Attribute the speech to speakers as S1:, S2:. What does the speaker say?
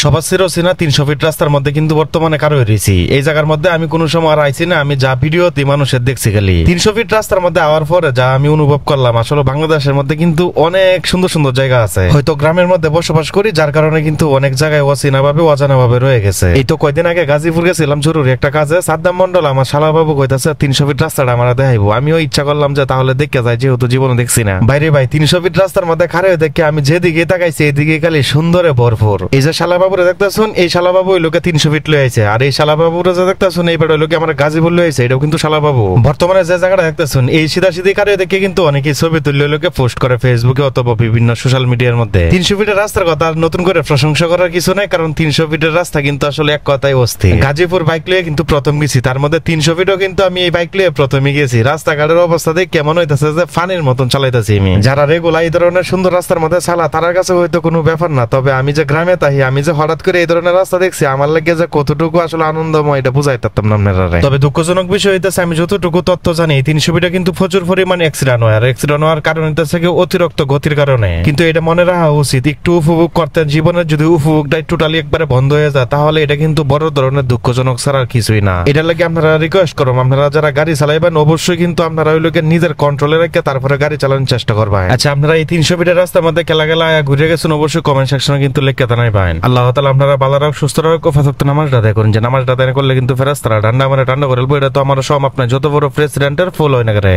S1: সবার চিরচেনা 300 ফিট রাস্তার মধ্যে কিন্তু বর্তমানে কারো রয়েছি। এই জায়গার মধ্যে আমি কোনো সময় আর আইছি না, আমি যা ভিডিওতে মানুষের দেখছি খালি 300 ফিট রাস্তার মধ্যে আওয়ার পরে যা আমি অনুভব করলাম, আসলে বাংলাদেশের মধ্যে কিন্তু অনেক সুন্দর সুন্দর জায়গা আছে। হয়তো গ্রামের মধ্যে বসবাস করি, যার কারণে কিন্তু অনেক জায়গায় অচেনা ভাবে অজানা ভাবে রয়ে গেছে। এই তো কয়দিন আগে গাজীপুর গেছিলাম জরুরি একটা কাজে। সাদ্দাম মন্ডল আমার শালাবাবু কইতাছে 300 ফিট রাস্তাটা আমার দেখাইবো। আমিও ইচ্ছা করলাম যে তাহলে দেখতে যাই, যেহেতু জীবনে দেখছি না। বাইরে ভাই 300 ফিট রাস্তার মধ্যে খারে দেখে আমি যেদিকে তাকাইছি এইদিকে খালি সুন্দরে ভরপুর। এই যে শালাবাবুরে দেখতেছুন, এই শালাবাবু ওই লোকে 300 ফিট লয়ে আইছে। আর এই শালাবাবুরে যে দেখতেছুন, এই বেড়া লোকে আমার গাজীপুর লয়ে আইছে, এটাও কিন্তু শালাবাবু। বর্তমানে যে জায়গাটা দেখতেছুন, এই সিধা সিধি খারে দেখে কিন্তু অনেকে ছবি তুলে লোকে পোস্ট করে ফেসবুকে অথবা বিভিন্ন সোশ্যাল মিডিয়ার মধ্যে। 300 ফিটের রাস্তার কথা আর নতুন করে প্রশংসা করার কিছু নাই, কারণ 300 ফিটের রাস্তা কিন্তু আসলে এক কথায় অস্থির। গাজীপুর বাইক লিয়ে কিন্তু প্রথম গেছি, তার মধ্যে 300 ফিটও কিন্তু আমি এই বাইক লিয়ে প্রথমে গেছি। রাস্তাঘাটের অবস্থা দেখে কেমন হইতেছে যে ফানির মতন চালাইতেছি আমি। যারা রেগুলার এই ধরনের সুন্দর রাস্তার মধ্যে চালা, তার কাছে হয়তো কোনো ব্যাপার না, তবে আমি যে গ্রামে তাই, আমি যে হঠাৎ করে এই ধরনের রাস্তা দেখছি, আমার লাগে যে কতটুকু আসলে আনন্দময় এটা বুঝাই পারতাম না আপনারা। তবে দুঃখজনক বিষয় হইতেছে, আমি যতটুকু তথ্য জানি 300 ফিটে কিন্তু প্রচুর পরিমাণে অ্যাক্সিডেন্ট হয়। আর অ্যাক্সিডেন্ট হওয়ার কারণ হইতেছে অতিরিক্ত গতির কারণে। কিন্তু এটা মনে রাখা উচিত, একটু উপভোগ করতে জীবনের যদি উপভোগটাই টোটালি একবারে বন্ধ হয়ে যায়, তাহলে এটা কিন্তু বড় ধরনের দুঃখজনক ছাড়া আর কিছুই না। এটা লাগে আপনারা রিকোয়েস্ট করুন, আপনারা যারা গাড়ি চালাইবেন অবশ্যই কিন্তু আপনারা ওই লোকের নিজের কন্ট্রোলে রেখে তারপরে গাড়ি চালানোর চেষ্টা করবেন। আচ্ছা, আপনারা এই 300 ফিটের রাস্তার মধ্যে খেলা গেলা ঘুরে গেছেন, অবশ্যই কমেন্ট সেকশনে কিন্তু লিখে জানাইবেন। আল্লাহ তাআলা আপনারা ভালো রাখ, সুস্থ রাখ, ফাঁসক্ত নামাজটা আদায় করুন। যে নামাজটা আদায় করলে কিন্তু ফেরেশতারা ঠান্ডা মানে ঠান্ডা করে বলবো। এটা তো আমার সব আপনার যত বড় প্রেসিডেন্টের ফলো হয় না করে।